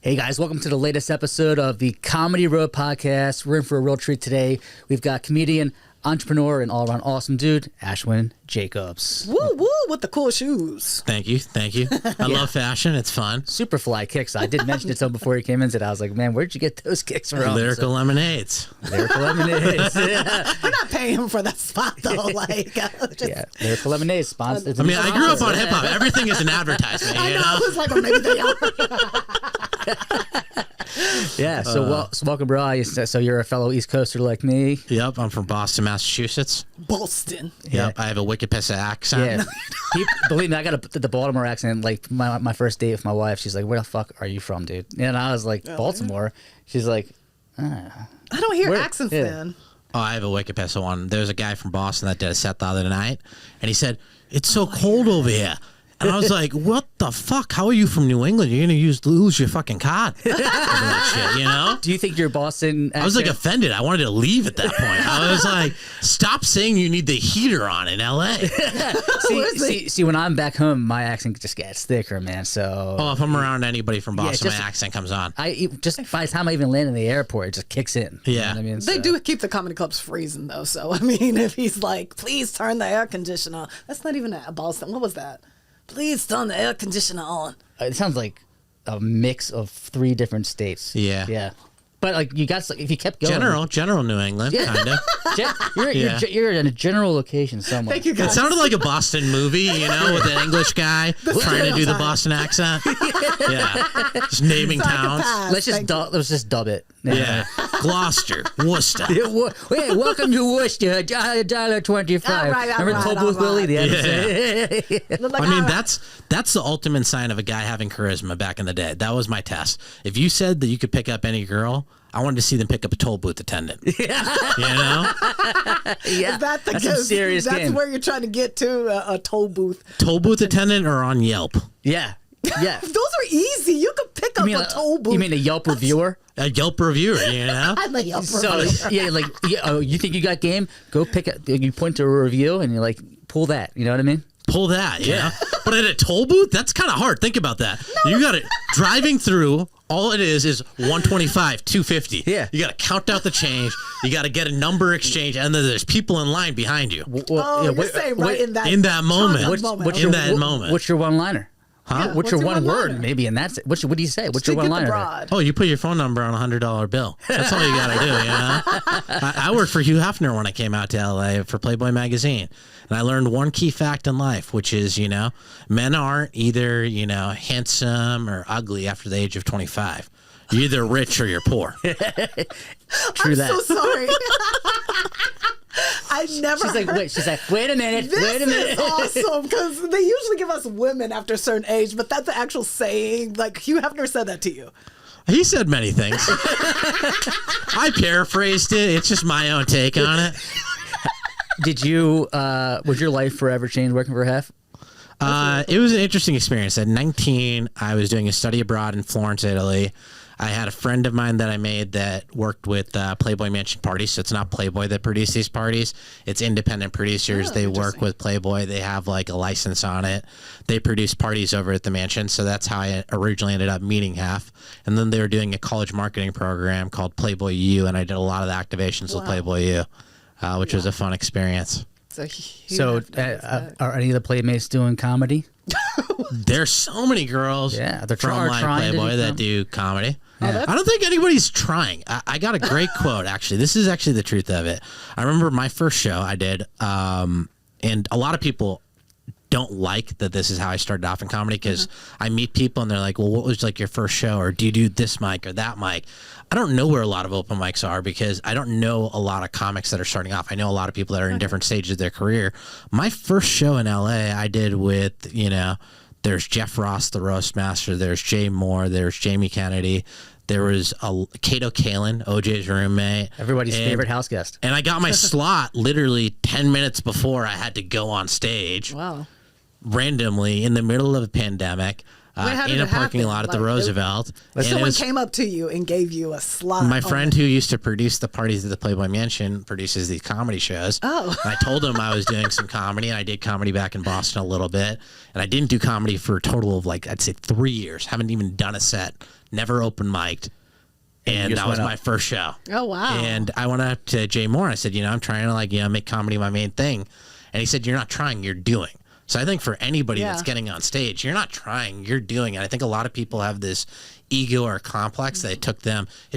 Hey guys, welcome to the latest episode of the Comedy Road Podcast. We're in for a real treat today. We've got comedian, entrepreneur, and all-around awesome dude, Ashwin Jacobs. Woo woo with the cool shoes. Thank you. I love fashion. It's fun. Super fly kicks. I did mention it to him before he came in today. I was like, man, where'd you get those kicks from? Lyrical lemonades. Lyrical lemonades. Yeah. We're not paying him for that spot though. Like, Yeah, Lyrical Lemonade sponsored. I mean, I grew up on hip hop. Everything is an advertisement. I You know. know? I was like, well, maybe they are. Yeah, so welcome, bro. So you're a fellow East Coaster like me. Yep. I'm from Boston, Massachusetts. Boston. Yep. I have a wicked piss accent. Yeah, believe me, I got the Baltimore accent. Like my first date with my wife, she's like, "Where the fuck are you from, dude?" And I was like, "Baltimore." She's like, I don't hear Where- accents yeah. then. Oh, I have a wicked piss one. There's a guy from Boston that did a set the other night, and he said, "It's so cold over here." And I was like, what the fuck? How are you from New England? You're going to lose your fucking card. That shit, you know? do you think your Boston accent? I was like offended. I wanted to leave at that point. I was like, stop saying you need the heater on in LA. see, when I'm back home, my accent just gets thicker, man. So Oh, if I'm around anybody from Boston, just- my accent comes on. just by the time I even land in the airport, it just kicks in. You know Yeah. what I mean? They So- do keep the comedy clubs freezing though. So I mean, if he's like, please turn the air conditioner on. That's not even a Boston. What was that? Please turn the air conditioner on. It sounds like a mix of 3 different states. Yeah. Yeah. But like you got, if you kept going, General New England, Yeah. kind of. Yeah. you're in a general location somewhere. Thank you It guys. sounded like a Boston movie, you know, with an English guy trying to do the Boston accent. Yeah. Just naming towns. Psychopath. Let's just dub it. Yeah. Gloucester, Worcester. Yeah, Wait, welcome to Worcester, $1.25. All right, all Remember right, Toll all Booth Willie? The Yeah. episode? Look like, I mean, all right. that's the ultimate sign of a guy having charisma back in the day. That was my test. If you said that you could pick up any girl, I wanted to see them pick up a toll booth attendant. You know? Yeah, Is that the that's some serious That's game. where you're trying to get to a toll booth. Toll booth attendant or on Yelp? Yeah, yeah. Those are easy. You could pick up a toll booth. You mean a Yelp reviewer? A Yelp reviewer, you know? I'm a Yelp So reviewer. yeah, like oh, you think you got game? Go pick up. You point to a review and you're like, pull that. You know what I mean? Pull that, yeah. But at a toll booth, that's kind of hard. Think about that. You got it driving through. All it is 125, 250. Yeah. You got to count out the change. You got to get a number exchange, and then there's people in line behind you. You're saying right in that in that moment. What's in that moment. What's your one-liner? Huh? Yeah, What's your one one-liner? word? Maybe, and that's it. What do you say? What's your to get the one-liner? broad. Oh, you put your phone number on a $100 bill. That's all you got to do, you know? I worked for Hugh Hefner when I came out to LA for Playboy magazine. And I learned one key fact in life, which is, you know, men aren't either, you know, handsome or ugly after the age of 25. You're either rich or you're poor. True I'm that. so sorry. I never. She's like, wait a minute, This wait a minute. is awesome because they usually give us women after a certain age, but that's the actual saying. Like Hugh Hefner said that to you. He said many things. I paraphrased it. It's just my own take on it. Did you? Was your life forever changed working for Hef? It was an interesting experience. At 19, I was doing a study abroad in Florence, Italy. I had a friend of mine that I made that worked with Playboy Mansion parties. So it's not Playboy that produced these parties. It's independent producers. They work with Playboy. They have like a license on it. They produce parties over at the mansion. So that's how I originally ended up meeting Hef. And then they were doing a college marketing program called Playboy U. And I did a lot of the activations with Playboy U, which was a fun experience. So, are any of the Playmates doing comedy? There's so many girls Yeah, they're from like trying to do Playboy that comedy. do comedy. Yeah. I don't think anybody's trying. I got a great quote, actually. This is actually the truth of it. I remember my first show I did, and a lot of people don't like that this is how I started off in comedy because I meet people and they're like, well, what was like your first show? Or do you do this mic or that mic? I don't know where a lot of open mics are because I don't know a lot of comics that are starting off. I know a lot of people that are in different stages of their career. My first show in LA I did with, you know, there's Jeff Ross, the roast master. There's Jay Moore. There's Jamie Kennedy. There was Kato Kalin, OJ's roommate. Everybody's favorite house guest. And I got my slot literally 10 minutes before I had to go on stage. Wow. Randomly in the middle of a pandemic. How did in a it parking happen? lot at the Like, Roosevelt. And it Someone was came up to you and gave you a slot. my on friend it. who used to produce the parties at the Playboy Mansion produces these comedy shows. Oh. And I told him I was doing some comedy, and I did comedy back in Boston a little bit. And I didn't do comedy for a total of I'd say 3 years. Haven't even done a set. Never open mic'd. And just that was went my up. first show. Oh, wow. And I went up to Jay Moore. I said, I'm trying to make comedy my main thing. And he said, you're not trying, you're doing. So I think for anybody that's getting on stage, you're not trying, you're doing it. I think a lot of people have this ego or complex that it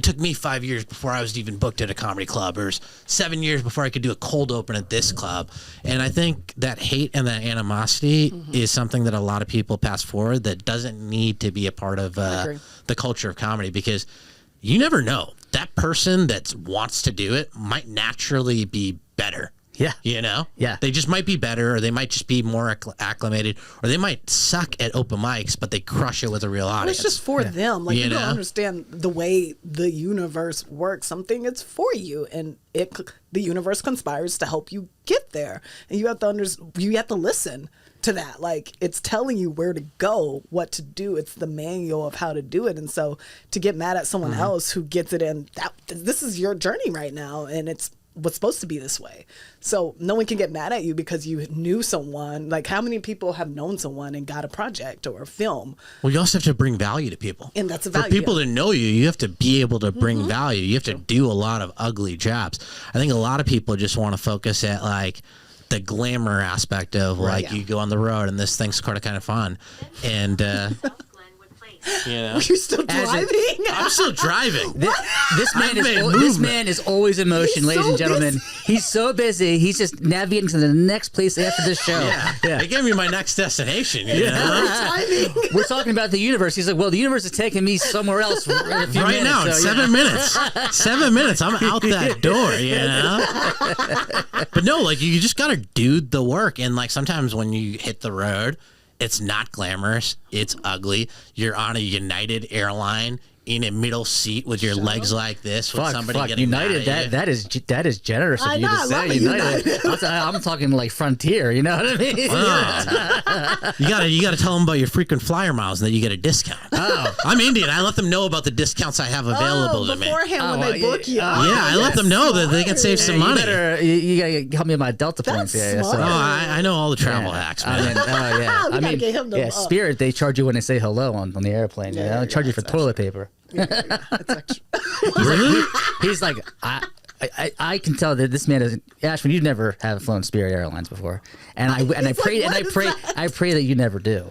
took me 5 years before I was even booked at a comedy club, or 7 years before I could do a cold open at this club. And I think that hate and that animosity is something that a lot of people pass forward that doesn't need to be a part of the culture of comedy, because you never know. That person that wants to do it might naturally be better. Yeah. Yeah. They just might be better, or they might just be more acclimated, or they might suck at open mics, but they crush it with a real Well, audience. it's just for them. Like, you don't know? understand the way the universe works. Something it's for you, and the universe conspires to help you get there. And you have to you have to listen to that. Like, it's telling you where to go, what to do. It's the manual of how to do it. And so to get mad at someone else who gets it in, this is your journey right now, and it's was supposed to be this way. So no one can get mad at you because you knew someone. Like, how many people have known someone and got a project or a film? Well, you also have to bring value to people. And that's a For value, people to know you, you have to be able to bring value. You have to do a lot of ugly jobs. I think a lot of people just want to focus at the glamour aspect of you go on the road and this thing's kind of fun. And You're still driving? I'm still driving. This man is always in motion, He's ladies so and gentlemen. busy. He's so busy. He's just navigating to the next place after this show. Yeah. They gave me my next destination. You know? Timing. We're talking about the universe. He's like, well, the universe is taking me somewhere else in a few Right minutes. now, it's so, 7 minutes. 7 minutes. I'm out that door, you know? But no, you just got to do the work. And sometimes when you hit the road, it's not glamorous. It's ugly. You're on a United airline in a middle seat with your legs like this with somebody getting United. mad at you. That is generous of I you know, to I say. love United. I'm talking Frontier. You know what I mean? You gotta tell them about your frequent flyer miles and that you get a discount. Oh. I'm Indian. I let them know about the discounts I have available to me. Beforehand when they book you. Yeah, I let them know that they can save some money. You gotta help me with my Delta points. That's Oh, smart. I know all the travel hacks, man. I mean, get him to up. Spirit, they charge you when they say hello on the airplane. They don't charge you for toilet paper. It's actually, Really? He's like, I can tell that this man is Ashwin. You never have flown Spirit Airlines before, and I pray that you never do.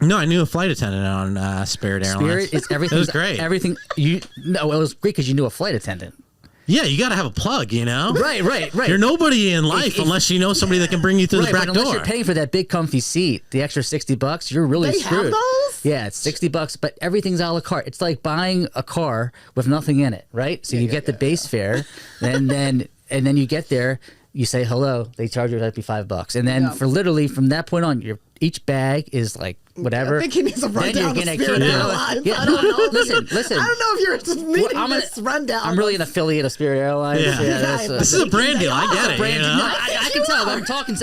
No, I knew a flight attendant on Spirit Airlines. Spirit is everything. It was great. Everything it was great because you knew a flight attendant. Yeah, you got to have a plug, you know? Right. You're nobody in life unless you know somebody that can bring you through the back but unless door. you're paying for that big comfy seat, the extra $60, you're really They screwed. have those? Yeah, it's $60, but everything's a la carte. It's like buying a car with nothing in it, right? So you get the base fare, and then you get there, you say hello, they charge you that'd be $5, and then for literally from that point on, each bag is whatever. I think he needs a rundown of Spirit Airlines. Yeah, I don't know. Listen. I don't know if you're needing this rundown. I'm really an affiliate of Spirit Airlines. Yeah. This is a brand deal. I get it. Brand, you know? no, I can tell. I'm talking.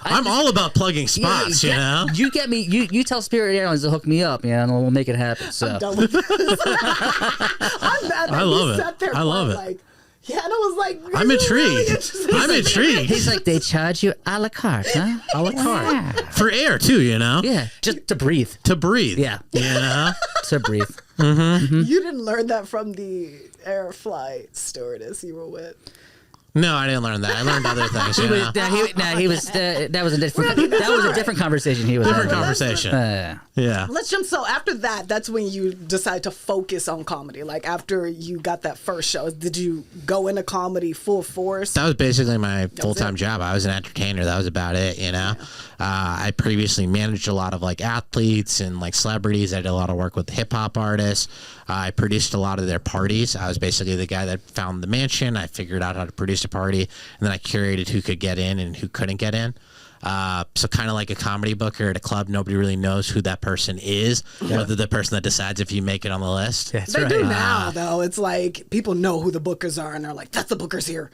I'm all about plugging spots, you know? You get me. You tell Spirit Airlines to hook me up, and we'll make it happen. So I'm done with this. I'm mad that I love he it. sat there I love for, it. Yeah, and I was like, I'm this is really intrigued. interesting. I'm intrigued. he's like, they charge you a la carte, huh? A la carte. For air, too, you know? Yeah, just to breathe. To breathe. Yeah. You know? To breathe. You didn't learn that from the air flight stewardess you were with. No, I didn't learn that. I learned other things. You know? He was. That was a different conversation. He was Different having. conversation. Yeah. Let's jump. So after that's when you decide to focus on comedy. Like after you got that first show, did you go into comedy full force? That was basically my full-time job. I was an entertainer. That was about it, you know? I previously managed a lot of athletes and celebrities. I did a lot of work with hip-hop artists. I produced a lot of their parties. I was basically the guy that found the mansion. I figured out how to produce a party, and then I curated who could get in and who couldn't get in. So kind of like a comedy booker at a club, nobody really knows who that person is, whether the person that decides if you make it on the list. That's They right. do now, though. It's like people know who the bookers are, and they're like, "That's the bookers here."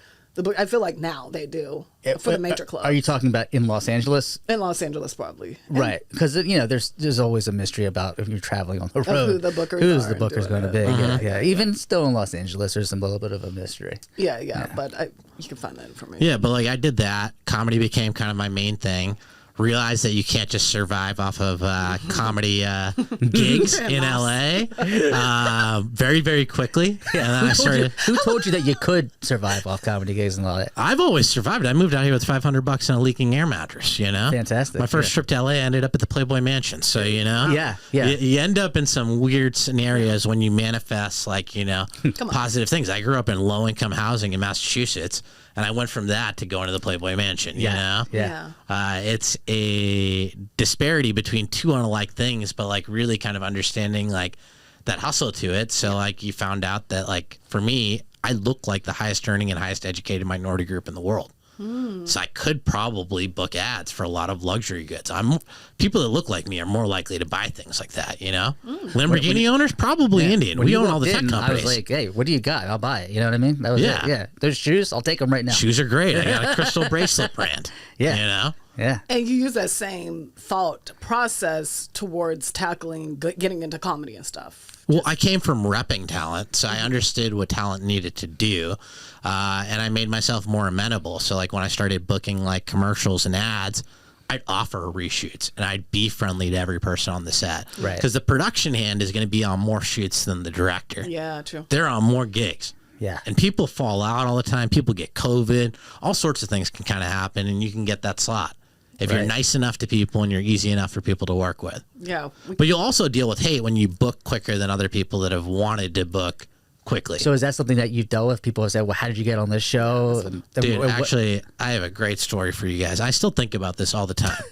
I feel like now they do for the major clubs. Are you talking about in Los Angeles? In Los Angeles, probably. Right, because there's always a mystery about if you're traveling on the road, who the bookers who's are the bookers going to be. Yeah. Even still in Los Angeles, there's a little bit of a mystery. Yeah. But you can find that information. Yeah, but like I did that. Comedy became kind of my main thing. Realized that you can't just survive off of comedy gigs in LA very, very quickly. And then I started. Who told you that you could survive off comedy gigs and all that? I've always survived. I moved out here with $500 and a leaking air mattress. Fantastic. My first trip to LA ended up at the Playboy Mansion. So Yeah. You end up in some weird scenarios when you manifest positive things. I grew up in low income housing in Massachusetts. And I went from that to going to the Playboy Mansion, you know? Yeah. It's a disparity between two unlike things, but like really kind of understanding like that hustle to it. So like you found out that like for me, I look like the highest earning and highest educated minority group in the world. So I could probably book ads for a lot of luxury goods. People that look like me are more likely to buy things like that, Lamborghini owners, probably Indian. We own all the tech companies. I was like, hey, what do you got? I'll buy it. You know what I mean? That was it. Yeah. Those shoes, I'll take them right now. Shoes are great. I got a crystal bracelet brand. Yeah. Yeah. And you use that same thought process towards tackling getting into comedy and stuff. Well, I came from repping talent, so I understood what talent needed to do, and I made myself more amenable. So, like when I started booking like commercials and ads, I'd offer reshoots, and I'd be friendly to every person on the set. Right. Because the production hand is going to be on more shoots than the director. Yeah, true. They're on more gigs. Yeah. And people fall out all the time. People get COVID. All sorts of things can kind of happen, and you can get that slot. If you're nice enough to people and you're easy enough for people to work with. Yeah. But you'll also deal with hate when you book quicker than other people that have wanted to book quickly. So is that something that you've dealt with? People have said, well, how did you get on this show? Dude, actually, I have a great story for you guys. I still think about this all the time.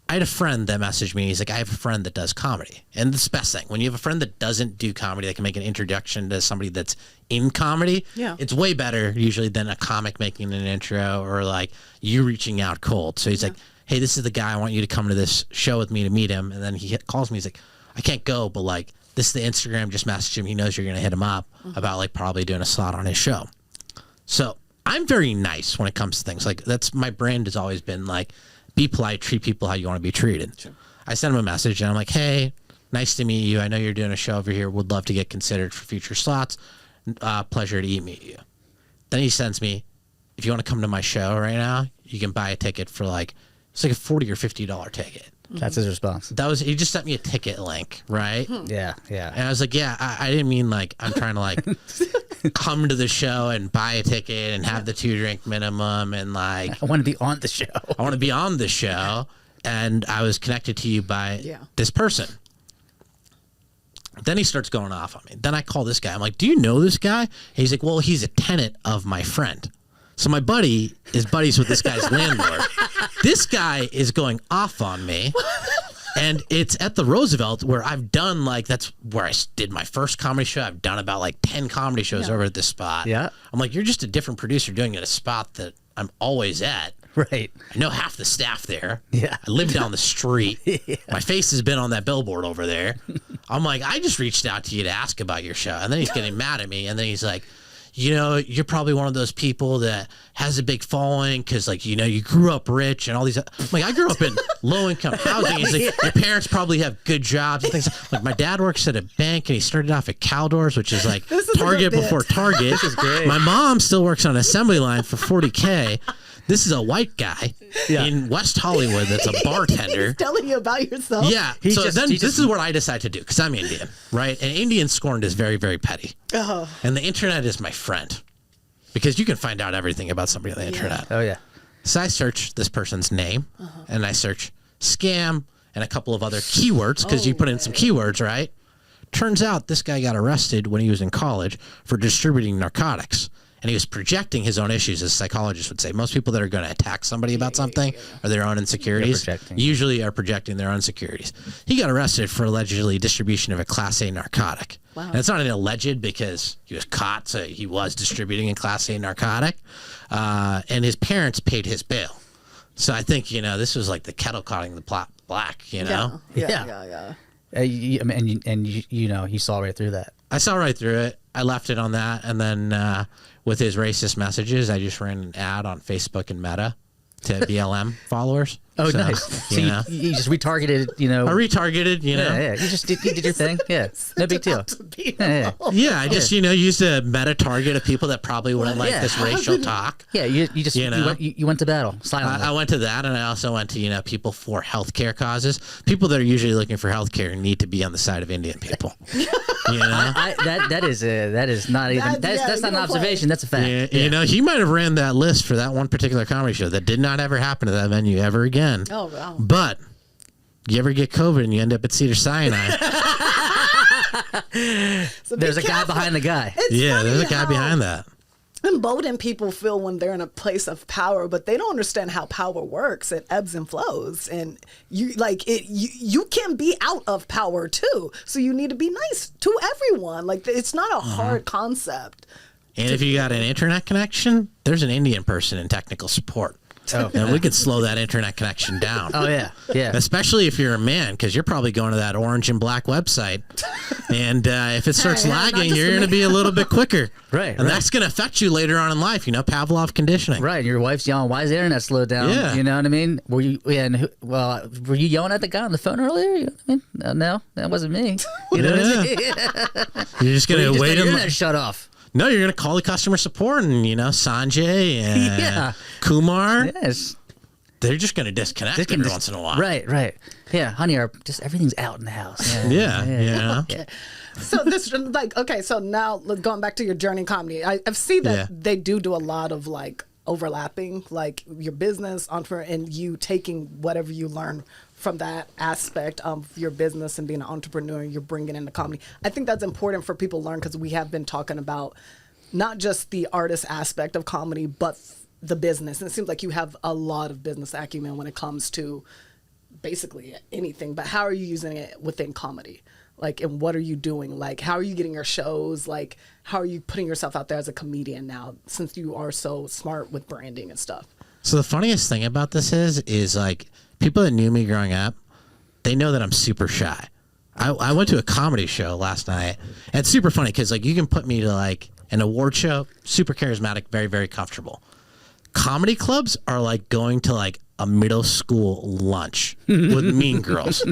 I had a friend that messaged me. He's like, I have a friend that does comedy. And it's the best thing. When you have a friend that doesn't do comedy, that can make an introduction to somebody that's in comedy, it's way better usually than a comic making an intro or like you reaching out cold. So he's like, hey, this is the guy. I want you to come to this show with me to meet him. And then he calls me. He's like, I can't go, but like, this is the Instagram. Just message him. He knows you're going to hit him up about like probably doing a slot on his show. So I'm very nice when it comes to things. Like that's my brand has always been like, be polite, treat people how you want to be treated. Sure. I sent him a message and I'm like, hey, nice to meet you. I know you're doing a show over here. Would love to get considered for future slots. Pleasure to meet you. Then he sends me, if you want to come to my show right now, you can buy a ticket for like, it's like a $40 or $50 ticket. That's his response. He just sent me a ticket link, right? Yeah. And I was like, yeah, I didn't mean like I'm trying to like come to the show and buy a ticket and have the 2-drink minimum and like I want to be on the show. I want to be on the show, and I was connected to you by this person. Then he starts going off on me. Then I call this guy. I'm like, do you know this guy? And he's like, well, he's a tenant of my friend. So my buddy is buddies with this guy's landlord. This guy is going off on me. And it's at the Roosevelt where I've done like, that's where I did my first comedy show. I've done about like 10 comedy shows over at this spot. Yeah. I'm like, you're just a different producer doing it at a spot that I'm always at. Right. I know half the staff there. Yeah. I live down the street. My face has been on that billboard over there. I'm like, I just reached out to you to ask about your show. And then he's getting mad at me. And then he's like, you know, you're probably one of those people that has a big following because, like, you know, you grew up rich and all these. I'm like, I grew up in low-income housing. He's like, your parents probably have good jobs and things. Like, my dad works at a bank and he started off at Caldors, which is like Target before Target. This is great. My mom still works on an assembly line for $40K. This is a white guy in West Hollywood that's a bartender. He's telling you about yourself. Yeah. This is what I decide to do because I'm Indian, right? And Indian scorned is very, very petty. Oh. And the internet is my friend because you can find out everything about somebody on the internet. Oh, yeah. So I search this person's name and I search scam and a couple of other keywords because you put in some keywords, right? Turns out this guy got arrested when he was in college for distributing narcotics. And he was projecting his own issues, as psychologists would say. Most people that are going to attack somebody about something or their own insecurities usually are projecting their own insecurities. He got arrested for allegedly distribution of a Class A narcotic. Wow. And it's not an alleged because he was caught, so he was distributing a Class A narcotic. And his parents paid his bail. So I think, you know, this was like the kettle cutting the pot black, you know? Yeah. You know, you saw right through that. I saw right through it. I left it on that, and then with his racist messages, I just ran an ad on Facebook and Meta to BLM followers. Oh, So, nice. So you just retargeted, I retargeted, Yeah. You just did your thing. Yeah. No big deal. Yeah, I just used a meta target of people that probably wouldn't like Yeah. this racial talk. Yeah. You just you went to battle silently. I went to that, and I also went to people for healthcare causes. People that are usually looking for healthcare need to be on the side of Indian people. That is not even that's not an observation. That's a fact. He might have ran that list for that one particular comedy show. That did not ever happen to that venue ever again. Oh wow! But you ever get COVID and you end up at Cedars-Sinai? So There's a guy behind the guy. There's a guy behind that. Emboldened people feel when they're in a place of power, but they don't understand how power works. It ebbs and flows, and you can be out of power too. So you need to be nice to everyone. Like, it's not a hard concept. And if you got an internet connection, there's an Indian person in technical support. Oh, and we could slow that internet connection down. Oh, yeah. Yeah. Especially if you're a man, because you're probably going to that orange and black website. And if it starts lagging, you're going to be a little bit quicker. Right. And that's going to affect you later on in life, Pavlov conditioning. Right. And your wife's yelling, why is the internet slowed down? Yeah. You know what I mean? Were you yelling at the guy on the phone earlier? You know what I mean? No, that wasn't me. You know what I mean? You're just going to wait. Your internet shut off. No, you're going to call the customer support and, Sanjay and Kumar. Yes. They're just going to disconnect every once in a while. Right. Yeah, honey, just everything's out in the house. Yeah. So so now going back to your journey comedy, I've seen that they do a lot of overlapping, like your business, entrepreneur, and you taking whatever you learn from that aspect of your business and being an entrepreneur, you're bringing into comedy. I think that's important for people to learn, because we have been talking about not just the artist aspect of comedy, but the business. And it seems like you have a lot of business acumen when it comes to basically anything. But how are you using it within comedy? And what are you doing? How are you getting your shows? How are you putting yourself out there as a comedian now, since you are so smart with branding and stuff? So the funniest thing about this is people that knew me growing up, they know that I'm super shy. I went to a comedy show last night, and it's super funny because you can put me to an award show, super charismatic, very, very comfortable. Comedy clubs are going to a middle school lunch with mean girls,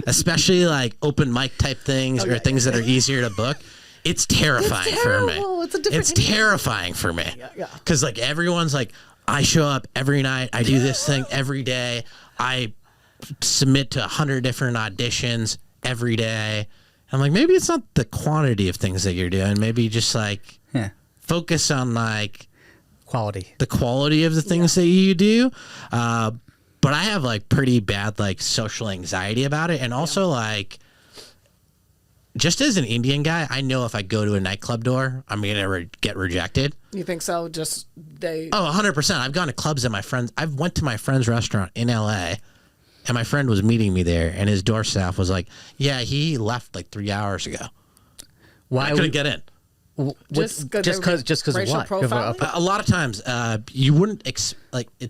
especially open mic type things or things that are easier to book. It's terrifying for me. It's terrifying for me because everyone's I show up every night. I do this thing every day. I submit to 100 different auditions every day. I'm maybe it's not the quantity of things that you're doing. Maybe just focus on quality, the quality of the things that you do. But I have pretty bad social anxiety about it, and also just as an Indian guy, I know if I go to a nightclub door, I'm gonna get rejected. You think so? Just they? Oh, 100%. I've gone to clubs that I've went to my friend's restaurant in LA, and my friend was meeting me there, and his door staff was yeah, he left 3 hours ago. Why I couldn't get in? Just because of what? A lot of times, you wouldn't it's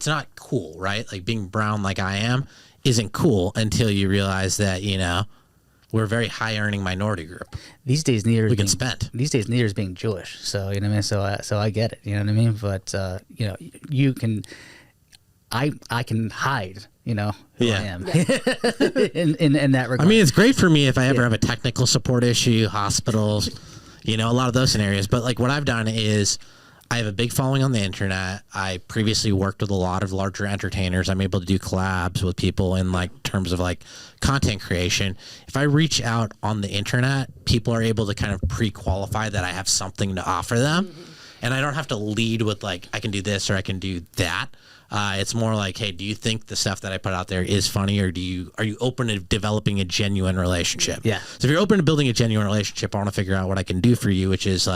not cool, right? Being brown like I am isn't cool until you realize that we're a very high earning minority group. These days, neither we can spend. These days, neither is being Jewish. So you know what I mean. So I get it. You know what I mean. But you can, I can hide. Who I am in that regard. I mean, it's great for me if I ever have a technical support issue, hospitals. A lot of those scenarios. But what I've done is I have a big following on the internet. I previously worked with a lot of larger entertainers. I'm able to do collabs with people in terms of content creation. If I reach out on the internet, people are able to kind of pre-qualify that I have something to offer them. Mm-hmm. And I don't have to lead with I can do this or I can do that. It's more hey, do you think the stuff that I put out there is funny, or are you open to developing a genuine relationship? Yeah. So if you're open to building a genuine relationship, I want to figure out what I can do for you, which is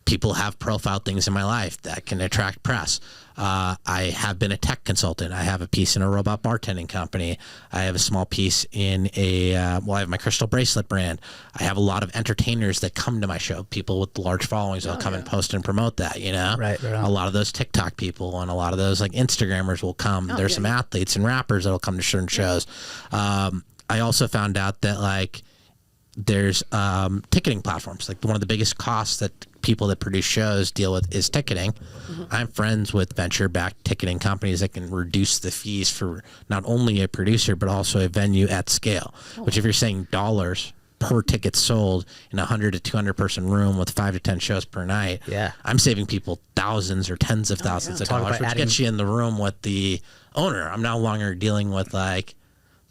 people have profiled things in my life that can attract press. I have been a tech consultant. I have a piece in a robot bartending company. I have a small piece in I have my crystal bracelet brand. I have a lot of entertainers that come to my show, people with large followings that'll come and post and promote that, Right a lot of those TikTok people and a lot of those Instagrammers will come. There's some athletes and rappers that'll come to certain shows. I also found out that there's ticketing platforms. Like one of the biggest costs that people that produce shows deal with is ticketing. I'm friends with venture-backed ticketing companies that can reduce the fees for not only a producer but also a venue at scale. Which, if you're saying dollars per ticket sold in a 100 to 200 person room with 5 to 10 shows per night, I'm saving people thousands or tens of thousands of dollars, which gets you in the room with the owner. I'm no longer dealing with like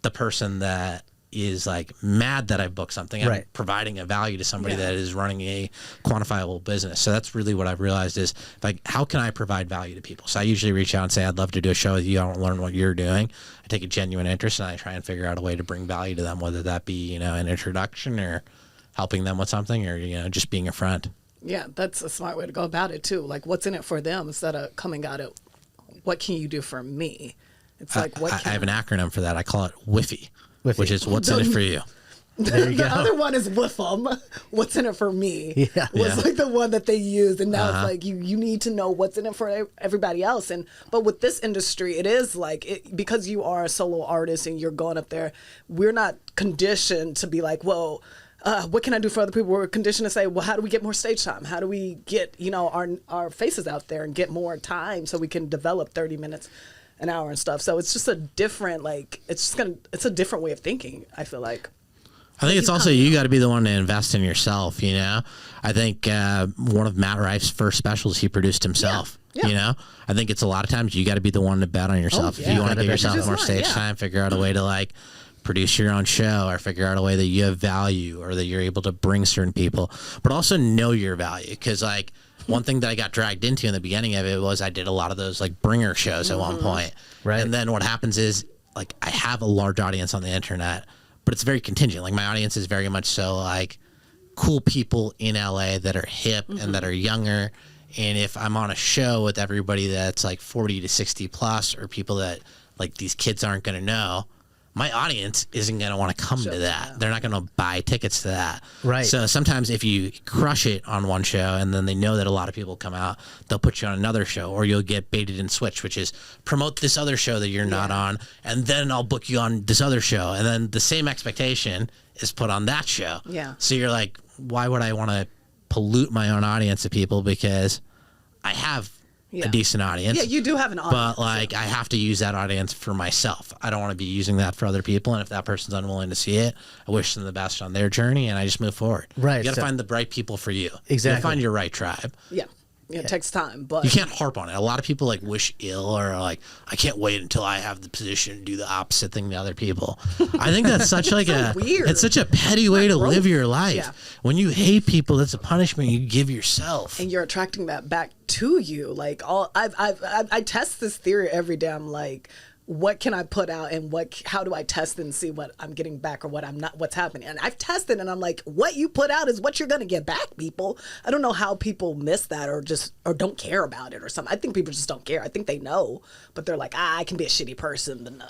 the person that is like mad that I booked something. I'm providing a value to somebody that is running a quantifiable business. So that's really what I've realized is like, how can I provide value to people? So I usually reach out and say, I'd love to do a show with you. I want to learn what you're doing. I take a genuine interest and I try and figure out a way to bring value to them, whether that be, you know, an introduction or helping them with something or, you know, just being a friend. Yeah, that's a smart way to go about it too. Like what's in it for them instead of coming out of what can you do for me? It's like, what I have an acronym for that. I call it WIFI. Which is what's in it for you. There you go. The other one is WIFM. What's in it for me? Was like the one that they used, and now it's like you need to know what's in it for everybody else. But with this industry, it is like because you are a solo artist and you're going up there. We're not conditioned to be like, whoa. What can I do for other people? We're conditioned to say, well, how do we get more stage time? How do we get our faces out there and get more time so we can develop 30 minutes. An hour and stuff. So it's just a different, like, it's a different way of thinking, I feel like. I think it's also, you got to be the one to invest in yourself, you know? I think one of Matt Rife's first specials, he produced himself, you know? I think it's a lot of times you got to be the one to bet on yourself. If you want to give yourself more stage time, figure out a way to, like, produce your own show or figure out a way that you have value or that you're able to bring certain people, but also know your value. Because, like, one thing that I got dragged into in the beginning of it was I did a lot of those like bringer shows at one point. Right. And then what happens is like I have a large audience on the internet, but it's very contingent. Like my audience is very much so like cool people in LA that are hip and that are younger. And if I'm on a show with everybody that's like 40 to 60 plus or people that like these kids aren't going to know, my audience isn't going to want to come to that. They're not going to buy tickets to that. Right. So sometimes if you crush it on one show and then they know that a lot of people come out, they'll put you on another show or you'll get baited and switched, which is promote this other show that you're not on and then I'll book you on this other show. And then the same expectation is put on that show. Yeah. So you're like, why would I want to pollute my own audience of people because I have a decent audience. Yeah, you do have an audience. But like I have to use that audience for myself. I don't want to be using that for other people. And if that person's unwilling to see it, I wish them the best on their journey and I just move forward. Right. You got to find the right people for you. Exactly. You got to find your right tribe. Yeah. It takes time, but you can't harp on it. A lot of people like wish ill or like, I can't wait until I have the position to do the opposite thing to other people. I think that's such like weird. It's such a petty way to live your life. Yeah. When you hate people, that's a punishment you give yourself. And you're attracting that back to you. Like I test this theory every day. I'm like, what can I put out and how do I test and see what I'm getting back or what I'm not, what's happening. And I've tested and I'm like, what you put out is what you're going to get back, people. I don't know how people miss that or don't care about it or something. I think people just don't care. I think they know, but they're like, I can be a shitty person and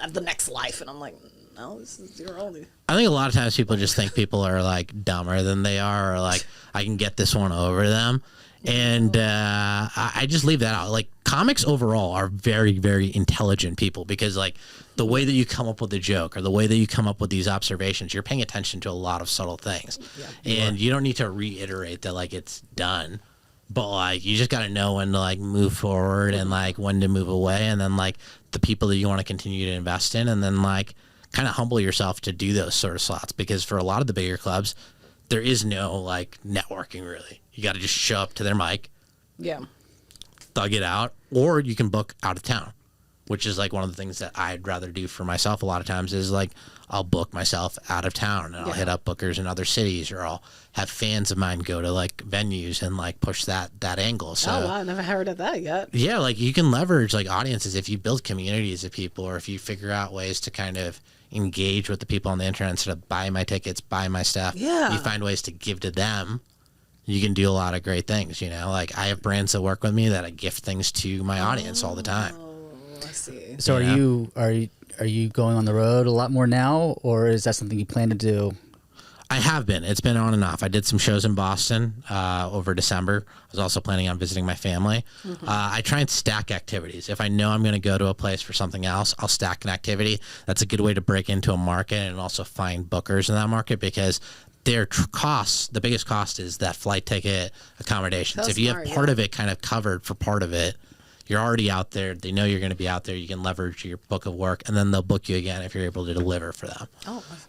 have the next life. And I'm like, no, this is your only. I think a lot of times people just think people are like dumber than they are or like, I can get this one over them. And I just leave that out. Like comics overall are very, very intelligent people because like the way that you come up with a joke or the way that you come up with these observations, you're paying attention to a lot of subtle things. Yeah, and you don't need to reiterate that like it's done. But like you just got to know when to like move forward and like when to move away and then like the people that you want to continue to invest in and then like kind of humble yourself to do those sort of slots because for a lot of the bigger clubs, there is no like networking really. You got to just show up to their mic, thug it out, or you can book out of town, which is like one of the things that I'd rather do for myself a lot of times is like I'll book myself out of town and I'll hit up bookers in other cities or I'll have fans of mine go to like venues and like push that angle. So, oh, wow, I never heard of that yet. Yeah, like you can leverage like audiences if you build communities of people or if you figure out ways to kind of engage with the people on the internet instead of buy my tickets, buy my stuff. Yeah. You find ways to give to them. You can do a lot of great things, you know. Like I have brands that work with me that I gift things to my audience all the time. Oh, I see. So are you going on the road a lot more now, or is that something you plan to do? I have been. It's been on and off. I did some shows in Boston over December. I was also planning on visiting my family. I try and stack activities. If I know I'm going to go to a place for something else, I'll stack an activity. That's a good way to break into a market and also find bookers in that market, because their costs, the biggest cost is that flight ticket, accommodations. That's if you smart, have part of it kind of covered for part of it, you're already out there. They know you're going to be out there. You can leverage your book of work, and then they'll book you again if you're able to deliver for them.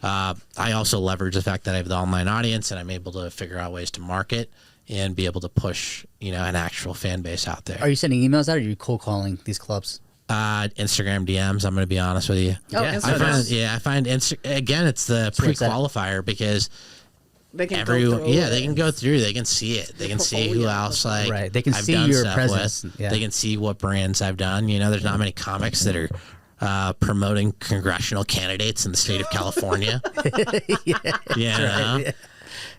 I also leverage the fact that I have the online audience, and I'm able to figure out ways to market and be able to push, an actual fan base out there. Are you sending emails out, or are you cold calling these clubs? Instagram DMs. I'm going to be honest with you. Oh, Yeah, Instagram. I find again, it's the where it's at. pre-qualifier, because They can everyone, go through they can go through. They can see it. They can see who portfolio. else like Right. They can I've see done your stuff presence. with. Yeah. They can see what brands I've done. There's not many comics that are promoting congressional candidates in the state of California.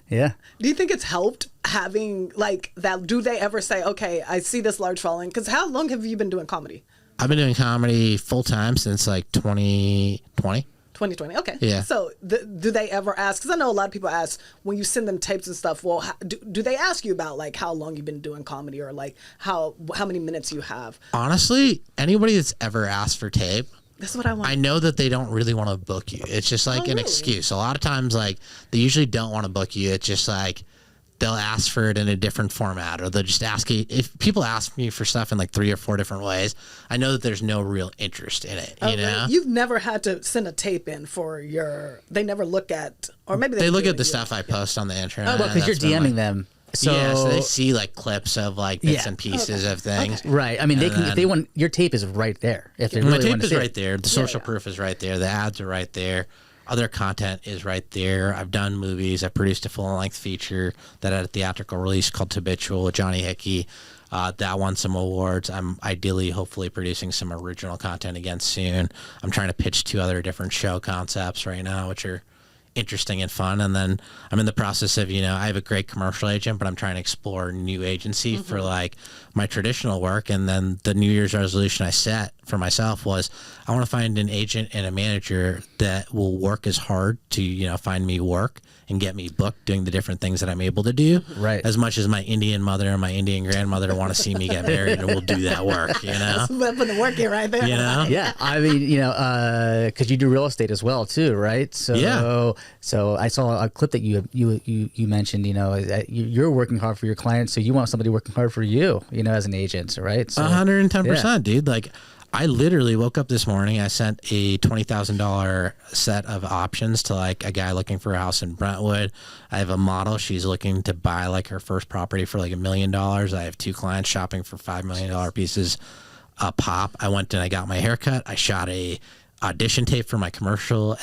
Yeah. Do you think it's helped having like that? Do they ever say, okay, I see this large following? Because how long have you been doing comedy? I've been doing comedy full time since like 2020. 2020. Okay. Yeah. So do they ever ask? Because I know a lot of people ask when you send them tapes and stuff. Well, do they ask you about like how long you've been doing comedy, or like how many minutes you have? Honestly, anybody that's ever asked for tape, That's what I want. I know that they don't really want to book you. It's just like an really? excuse. A lot of times, like, they usually don't want to book you. It's just like they'll ask for it in a different format, or they'll just ask you. If people ask me for stuff in like 3 or 4 different ways, I know that there's no real interest in it. You know, You've never had to send a tape in for your. They never look at, or maybe they look do at the it, stuff I post on the internet. Well, because you're That's been, DMing like, them. So, yeah, so they see like clips of like bits Yeah. and pieces of things. right. I mean, they And can. If then- they want, your tape is right there. If they My really tape want to is see right it. there. The social proof is right there. The ads are right there. Other content is right there. I've done movies. I produced a full-length feature that had a theatrical release called Habitual with Johnny Hickey. That won some awards. I'm ideally, hopefully, producing some original content again soon. I'm trying to pitch 2 other different show concepts right now, which are interesting and fun. And then I'm in the process of, I have a great commercial agent, but I'm trying to explore new agency for like my traditional work. And then the New Year's resolution I set for myself was I want to find an agent and a manager that will work as hard to, find me work and get me booked doing the different things that I'm able to do. Right. As much as my Indian mother and my Indian grandmother want to see me get married, and we'll do that work, Put the work in right there. Yeah, I mean, because you do real estate as well too, right? So, Yeah. So I saw a clip that you mentioned. That you're working hard for your clients, so you want somebody working hard for you, as an agent, right? So, 110%, dude. Like, I literally woke up this morning. I sent a $20,000 set of options to like a guy looking for a house in Brentwood. I have a model. She's looking to buy like her first property for like $1 million. I have 2 clients shopping for $5 million pieces a pop. I went and I got my haircut. I shot a audition tape for my commercial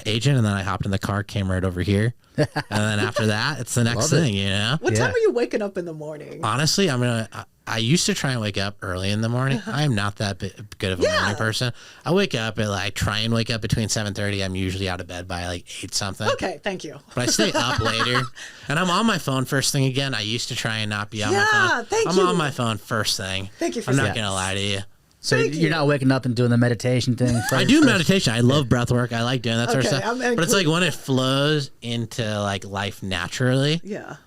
agent, and then I hopped in the car, came right over here. And then after that, it's the next thing, What Yeah. time are you waking up in the morning? Honestly, I used to try and wake up early in the morning. I am not that good of a morning person. I wake up at I try and wake up between 7:30. I'm usually out of bed by like 8 something. Okay, thank you. But I stay up later, and I'm on my phone first thing again. I used to try and not be on my Yeah, phone. thank I'm you. on my phone first thing. Thank you for I'm saying not gonna lie to you. So Thank you're you. not waking up and doing the meditation thing. I do meditation. I love breath work. I like doing that sort of Okay, stuff. I'm But it's like when it flows into like life naturally, Yeah.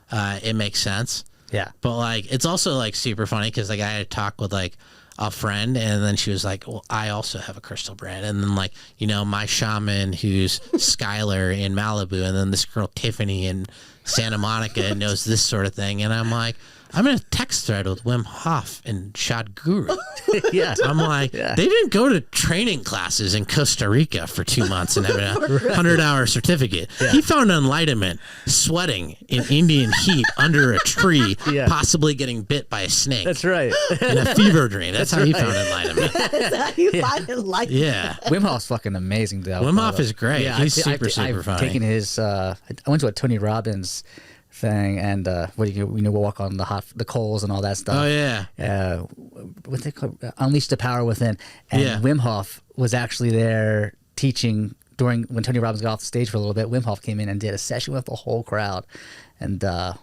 it makes sense. Yeah. But like, it's also like super funny because like I had a talk with like a friend, and then she was like, "Well, I also have a crystal brand," and then like my shaman who's Skylar in Malibu, and then this girl Tiffany in Santa Monica knows this sort of thing, and I'm like, I'm in a text thread with Wim Hof and Sadhguru. Yeah. I'm like, Yeah. they didn't go to training classes in Costa Rica for 2 months and have a 100-hour certificate. He found enlightenment sweating in Indian heat under a tree, Yeah. possibly getting bit by a snake That's right. in a fever dream. That's how he found enlightenment. You find it like Yeah. Wim Hof's fucking amazing, though. Wim Hof is great. He's super I've funny. taken his. I went to a Tony Robbins thing, and we'll walk on the coals and all that stuff. Oh, yeah. What's it called? Unleash the Power Within. And Yeah. Wim Hof was actually there teaching when Tony Robbins got off the stage for a little bit. Wim Hof came in and did a session with the whole crowd, and I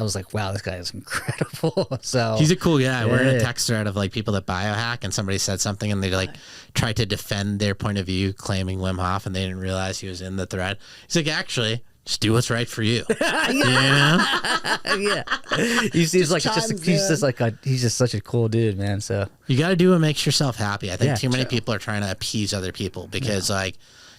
was like, wow, this guy is incredible. So He's a cool guy. We're in a Yeah. text thread of like people that biohack, and somebody said something, and they like tried to defend their point of view, claiming Wim Hof, and they didn't realize he was in the thread. He's like, actually, just do what's right for you. Yeah. He's just such a cool dude, man. So you got to do what makes yourself happy. I think Yeah, too many people are trying to appease other people because like,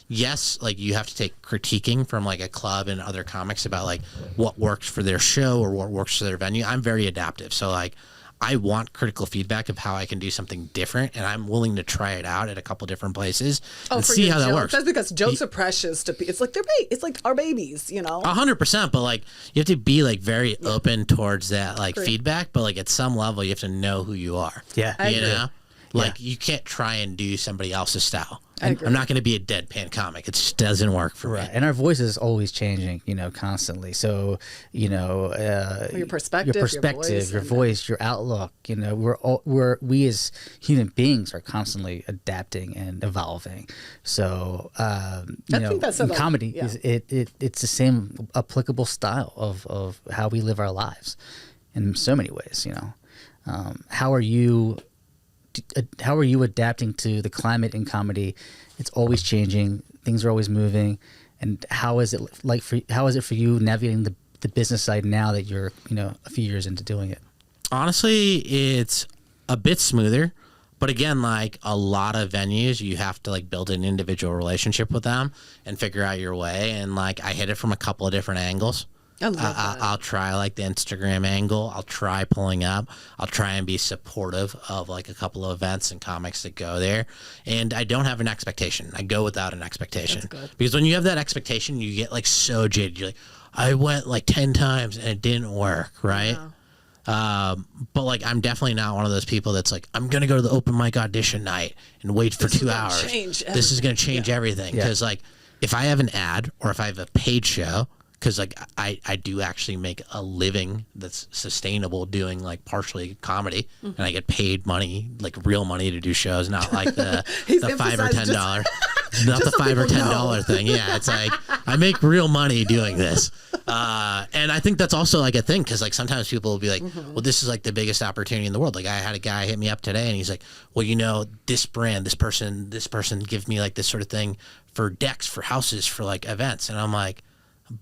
yes, like you have to take critiquing from like a club and other comics about like what works for their show or what works for their venue. I'm very adaptive. So like, I want critical feedback of how I can do something different, and I'm willing to try it out at a couple different places and see how that works. That's because jokes are precious to people. It's like it's like our babies, you know. 100%, but like you have to be like very open towards that like feedback, but like at some level you have to know who you are. Yeah, you know, like you can't try and do somebody else's style. I'm not going to be a deadpan comic. It just doesn't work for me. And our voice is always changing, you know, constantly. So, you know, your perspective, your voice, your outlook. You know, we as human beings are constantly adapting and evolving. So, you know, in comedy, it's the same applicable style of how we live our lives in so many ways. You know, how are you adapting to the climate in comedy? It's always changing. Things are always moving. And how is it for you navigating the business side now that you're, you know, a few years into doing it? Honestly, it's a bit smoother, but again, like a lot of venues, you have to like build an individual relationship with them and figure out your way. And like I hit it from a couple of different angles. I'll try like the Instagram angle. I'll try pulling up. I'll try and be supportive of like a couple of events and comics that go there. And I don't have an expectation. I go without an expectation. That's good. Because when you have that expectation, you get like so jaded. You're like, I went like 10 times and it didn't work, right? Yeah. But like I'm definitely not one of those people that's like, I'm gonna go to the open mic audition night and wait for 2 hours. This is gonna change everything. Because like if I have an ad or if I have a paid show, because like I do actually make a living that's sustainable doing like partially comedy, and I get paid money, like real money, to do shows, not like the $5 or $10, not the $5 or $10 thing. Yeah, it's like I make real money doing this, and I think that's also like a thing because like sometimes people will be like, well, this is like the biggest opportunity in the world. Like I had a guy hit me up today, and he's like, well, you know, this brand, this person give me like this sort of thing for decks, for houses, for like events, and I'm like,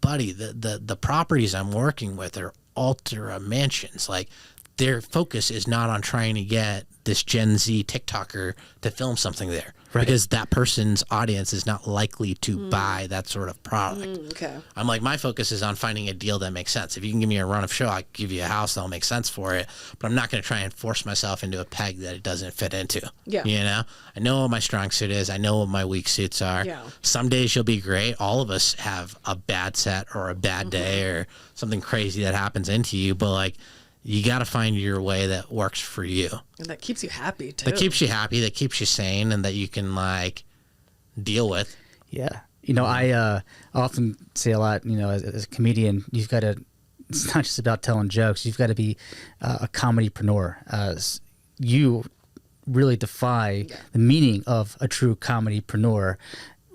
buddy, the properties I'm working with are ultra mansions. Like their focus is not on trying to get this Gen Z TikToker to film something there, because that person's audience is not likely to buy that sort of product. Okay. I'm like, my focus is on finding a deal that makes sense. If you can give me a run of show, I'll give you a house that'll make sense for it, but I'm not going to try and force myself into a peg that it doesn't fit into. Yeah. You know, I know what my strong suit is. I know what my weak suits are. Yeah. Some days you'll be great. All of us have a bad set or a bad day or something crazy that happens into you, but like, you got to find your way that works for you. And that keeps you happy, too. That keeps you happy, that keeps you sane, and that you can, like, deal with. Yeah. You know, I often say a lot, you know, as a comedian, you've got to, it's not just about telling jokes. You've got to be a comedypreneur. You really defy the meaning of a true comedypreneur.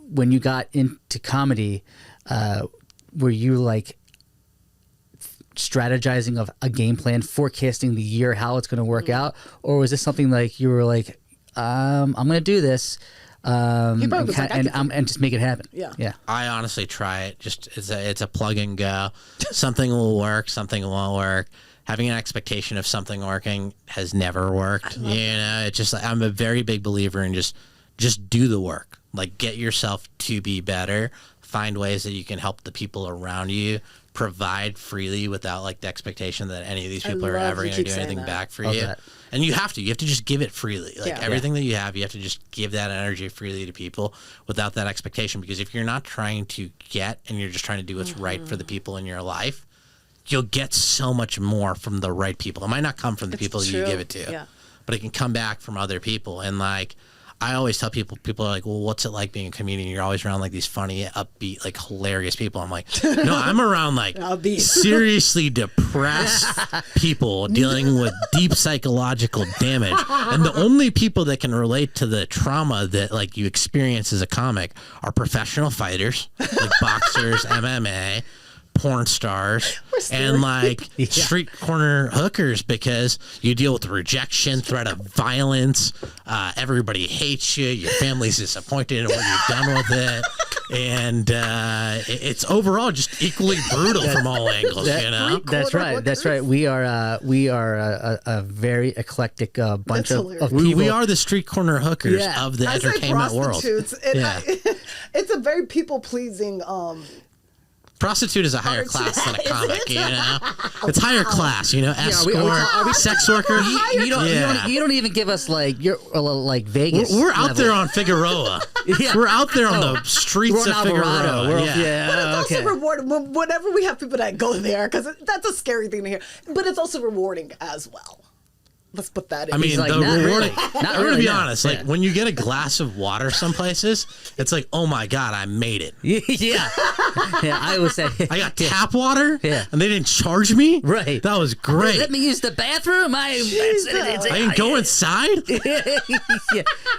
When you got into comedy, were you, like, strategizing of a game plan, forecasting the year, how it's going to work out, or was this something like you were like, I'm going to do this, and just make it happen? Yeah. I honestly try it. Just it's a plug and go. Something will work, something won't work. Having an expectation of something working has never worked. You know, it's just like, I'm a very big believer in just do the work. Like, get yourself to be better. Find ways that you can help the people around you. Provide freely without like the expectation that any of these people are ever going to do anything back for you. And you have to just give it freely. Like everything that you have, you have to just give that energy freely to people without that expectation. Because if you're not trying to get and you're just trying to do what's right for the people in your life, you'll get so much more from the right people. It might not come from the people that you give it to, but it can come back from other people. And like, I always tell people are like, well, what's it like being a comedian? You're always around like these funny, upbeat, like hilarious people. I'm like, no, I'm around like seriously depressed people dealing with deep psychological damage. And the only people that can relate to the trauma that like you experience as a comic are professional fighters, like boxers, MMA, porn stars, and like street corner hookers, because you deal with rejection, threat of violence, everybody hates you, your family's disappointed in what you've done with it, and it's overall just equally brutal from all angles. That's right. That's right. We are a very eclectic bunch of people. We are the street corner hookers of the entertainment world. It's a very people pleasing. Prostitute is a higher class than a comic, It's higher class, escort, sex worker. You don't even give us like Vegas. We're out there on Figueroa. We're out there on the streets of Figueroa. But it's also rewarding whenever we have people that go there, because that's a scary thing to hear. But it's also rewarding as well. Let's put that in. I mean, rewarding. Really. I'm going to be honest. Like, when you get a glass of water some places, it's like, oh my God, I made it. Yeah, I would say. I got tap water, and they didn't charge me. Right. That was great. Let me use the bathroom. I can go inside?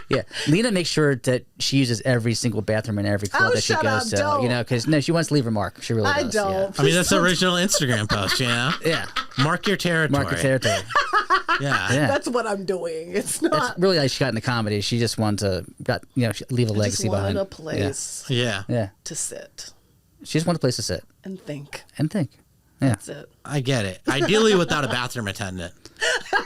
Yeah. Lena makes sure that she uses every single bathroom in every club that she goes to. Because she wants to leave a mark. She really does. I don't. Yeah. I mean, that's the original Instagram post, Yeah. Mark your territory. Mark your territory. Yeah. That's what I'm doing. It's not. It's really like she got into comedy. She just wanted to leave a legacy behind. A place. Yeah. To sit. She just wanted a place to sit and think. Yeah. That's it. I get it. Ideally, without a bathroom attendant.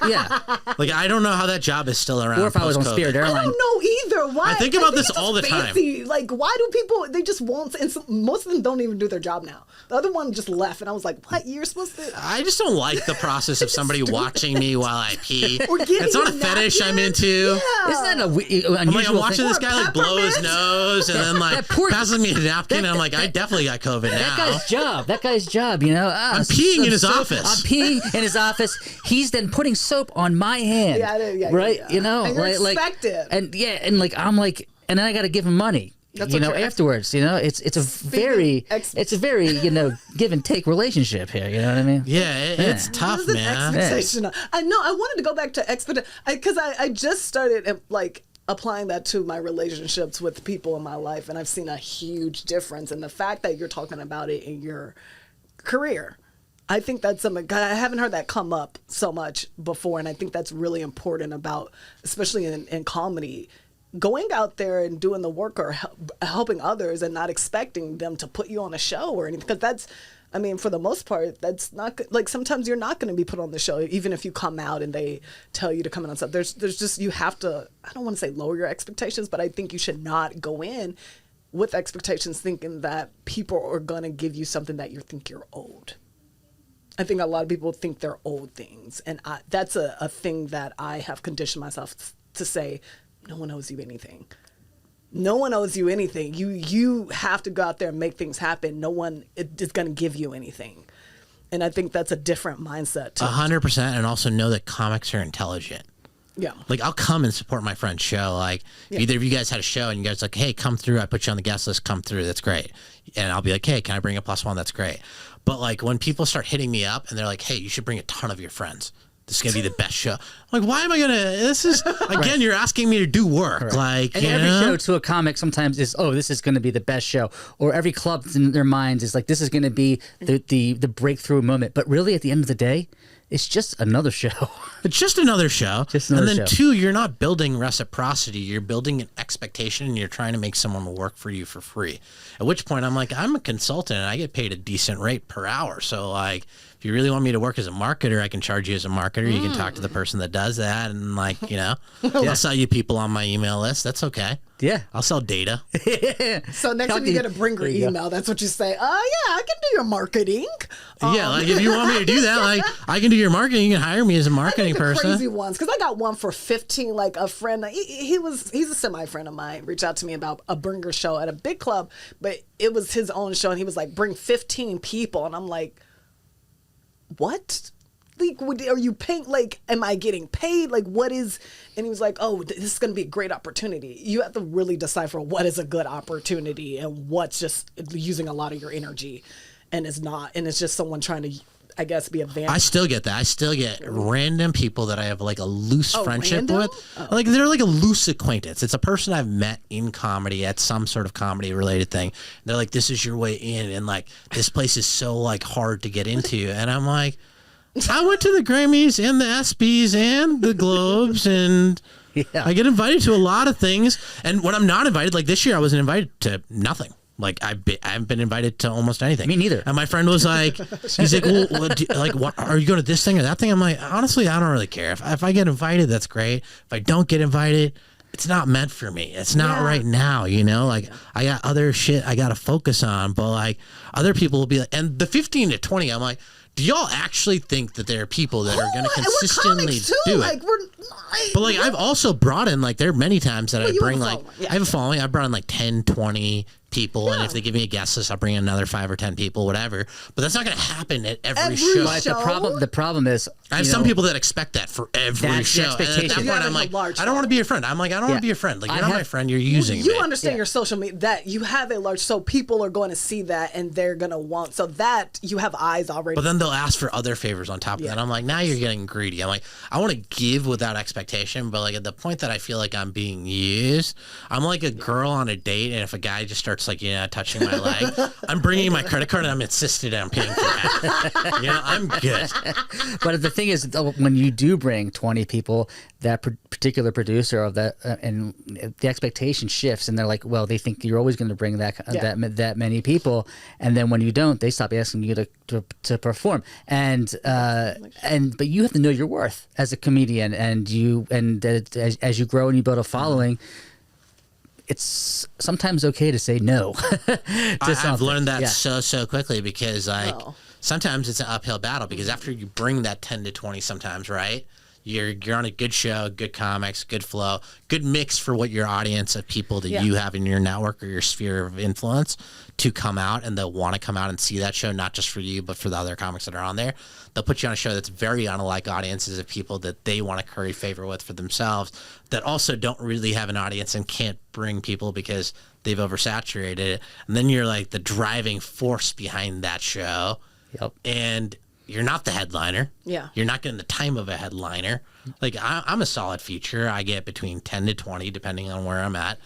Yeah. Like, I don't know how that job is still around. Or if I was on Spirit Airlines. I don't know either. Why? I think about this all the fancy. time. Like, why do people, they just won't, and most of them don't even do their job now. The other one just left, and I was like, what? You're supposed to? I just don't like the process of somebody watching me while I pee. It's not a fetish I'm into. Yeah. Isn't that unusual I'm watching this guy like blow his peppermint. nose and then passes me a napkin, and I'm like, I definitely got COVID now. That guy's job, I'm peeing in his office. I'm peeing in his office. He's then putting soap on my hand. Right? Yeah. And you're expected. And then I got to give him money. That's afterwards. It's a very give and take relationship here. You know what I mean? Yeah, it's tough, man. I know. I wanted to go back to expectation because I just started applying that to my relationships with people in my life, and I've seen a huge difference. And the fact that you're talking about it in your career, I think that's something. I haven't heard that come up so much before, and I think that's really important about, especially in comedy, going out there and doing the work or helping others and not expecting them to put you on a show or anything. Because that's, I mean, for the most part, that's not like sometimes you're not going to be put on the show, even if you come out and they tell you to come in on stuff. There's just, you have to, I don't want to say lower your expectations, but I think you should not go in with expectations thinking that people are going to give you something that you think you're owed. I think a lot of people think they're owed things. And that's a thing that I have conditioned myself to say, no one owes you anything. No one owes you anything. You have to go out there and make things happen. No one is going to give you anything. And I think that's a different mindset. 100%. And also know that comics are intelligent. Yeah. Like, I'll come and support my friend's show. Like, if either of you guys had a show and you guys like, hey, come through. I put you on the guest list. Come through. That's great. And I'll be like, hey, can I bring a +1? That's great. But like when people start hitting me up and they're like, hey, you should bring a ton of your friends. This is going to be the best show. I'm like, why am I going to, this is, again, you're asking me to do work. Right. Like, and every show to a comic sometimes is, oh, this is going to be the best show. Or every club in their minds is like, this is going to be the breakthrough moment. But really at the end of the day, it's just another show. It's just another show. And then two, you're not building reciprocity. You're building an expectation and you're trying to make someone work for you for free. At which point I'm like, I'm a consultant and I get paid a decent rate per hour. So like, if you really want me to work as a marketer, I can charge you as a marketer. You can talk to the person that does that. And like, I'll sell you people on my email list. That's okay. Yeah. I'll sell data. So next time you get a bringer email, that's what you say. Oh, yeah, I can do your marketing. Yeah, like if you want me to do that, like I can do your marketing. You can hire me as a marketing person. Crazy ones, because I got one for 15. Like a friend, he's a semi friend of mine. Reached out to me about a bringer show at a big club, but it was his own show, and he was like, bring 15 people, and I'm like, what? Like, are you paying? Like, am I getting paid? Like, what is? And he was like, oh, this is going to be a great opportunity. You have to really decipher what is a good opportunity and what's just using a lot of your energy and is not. And it's just someone trying to, I guess, be a van. I still get that. I still get random people that I have like a loose friendship random? with. Oh. Like they're like a loose acquaintance. It's a person I've met in comedy at some sort of comedy related thing. They're like, this is your way in. And like, this place is so like hard to get into. And I'm like, I went to the Grammys and the ESPYs and the Globes and I get invited to a lot of things. And when I'm not invited, like this year, I wasn't invited to nothing. Like I haven't been invited to almost anything. Me neither. And my friend was like, he's like, well, what are you going to this thing or that thing? I'm like, honestly, I don't really care. If I get invited, that's great. If I don't get invited, it's not meant for me. It's not right now, you know? Like I got other shit I got to focus on, but like other people will be like, and the 15 to 20, I'm like, do y'all actually think that there are people that are going to consistently do it? Like, but like I've also brought in, like, there are many times that I bring like, I have a following. I brought in like 10, 20 people, and if they give me a guest list, I'll bring in another 5 or 10 people, whatever. But that's not going to happen at every show. But the problem is, I have some people that expect that for every show. And at that point, I'm like, I don't want to be your friend. I'm like, I don't want to be your friend. Like, you're not my friend. You're using me. You understand your social media, that you have a large, so people are going to see that and they're going to want, so that you have eyes already. But then they'll ask for other favors on top of that. I'm like, now you're getting greedy. I'm like, I want to give without expectation, but like at the point that I feel like I'm being used, I'm like a girl on a date, and if a guy just starts like, touching my leg, I'm bringing my credit card and I'm insisted on paying for that. I'm good. But the thing is, when you do bring 20 people, that particular producer of that, and the expectation shifts, and they're like, well, they think you're always going to bring that many people, and then when you don't, they stop asking you to perform, and but you have to know your worth as a comedian, and as you grow and you build a following. It's sometimes okay to say no. I've learned that so quickly, because like sometimes it's an uphill battle, because after you bring that 10 to 20 sometimes, right? You're on a good show, good comics, good flow, good mix for what your audience of people that you have in your network or your sphere of influence to come out, and they'll want to come out and see that show, not just for you, but for the other comics that are on there. They'll put you on a show that's very unlike audiences of people that they want to curry favor with for themselves, that also don't really have an audience and can't bring people because they've oversaturated it. And then you're like the driving force behind that show. Yep. And you're not the headliner. Yeah. You're not getting the time of a headliner. Like I'm a solid feature. I get between 10 to 20, depending on where I'm at.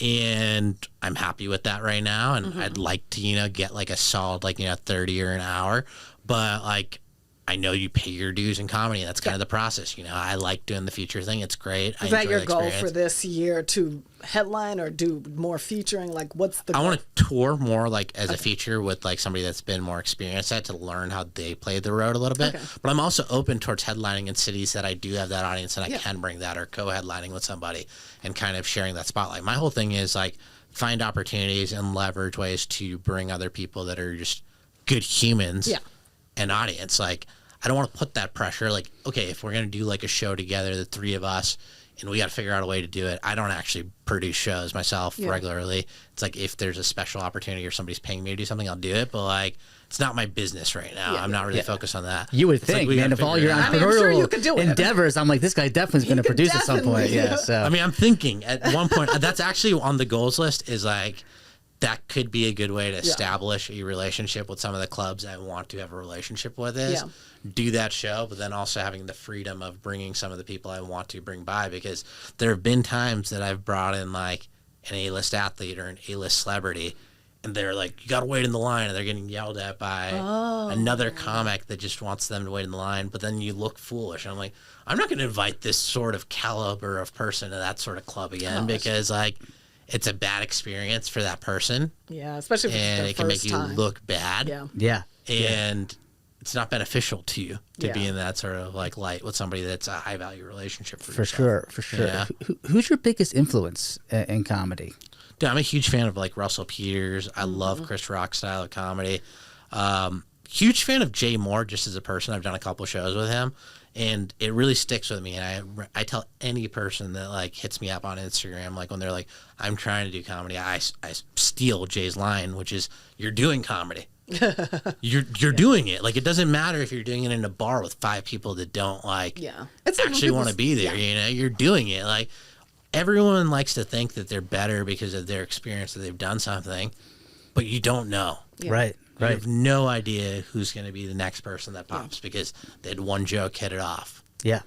And I'm happy with that right now. And I'd like to, get like a solid, 30 or an hour. But like, I know you pay your dues in comedy. That's kind of the process. I like doing the feature thing. It's great. Is that your goal for this year, to headline or do more featuring? Like, what's the goal? I want to tour more as a feature with somebody that's been more experienced at, to learn how they played the road a little bit. But I'm also open towards headlining in cities that I do have that audience, and I can bring that, or co-headlining with somebody and kind of sharing that spotlight. My whole thing is find opportunities and leverage ways to bring other people that are just good humans and audience. I don't want to put that pressure. Okay, if we're going to do a show together, the three of us, and we got to figure out a way to do it. I don't actually produce shows myself regularly. It's if there's a special opportunity or somebody's paying me to do something, I'll do it. But it's not my business right now. I'm not really focused on that. You would think, man, if all your entrepreneurial endeavors, I'm like, this guy definitely is going to produce at some point. Yeah. So I'm thinking at one point, that's actually on the goals list, is that could be a good way to establish a relationship with some of the clubs I want to have a relationship with, do that show, but then also having the freedom of bringing some of the people I want to bring by, because there have been times that I've brought in an A-list athlete or an A-list celebrity, and they're like, you got to wait in the line, and they're getting yelled at by another comic that just wants them to wait in the line, but then you look foolish. And I'm like, I'm not going to invite this sort of caliber of person to that sort of club again, because it's a bad experience for that person. Yeah, especially if and it can make you look bad. Yeah. And it's not beneficial to you to be in that sort of light with somebody that's a high value relationship for yourself. For sure. Yeah. Who's your biggest influence in comedy? Dude, I'm a huge fan of Russell Peters. I love Chris Rock's style of comedy. Huge fan of Jay Moore just as a person. I've done a couple shows with him, and it really sticks with me. And I tell any person that hits me up on Instagram, when they're like, I'm trying to do comedy, I steal Jay's line, which is, you're doing comedy. You're doing it. It doesn't matter if you're doing it in a bar with 5 people that don't actually want to be there. You're doing it. Everyone likes to think that they're better because of their experience, that they've done something, but you don't know. Right. You have no idea who's going to be the next person that pops because they had one joke, hit it off. Yeah.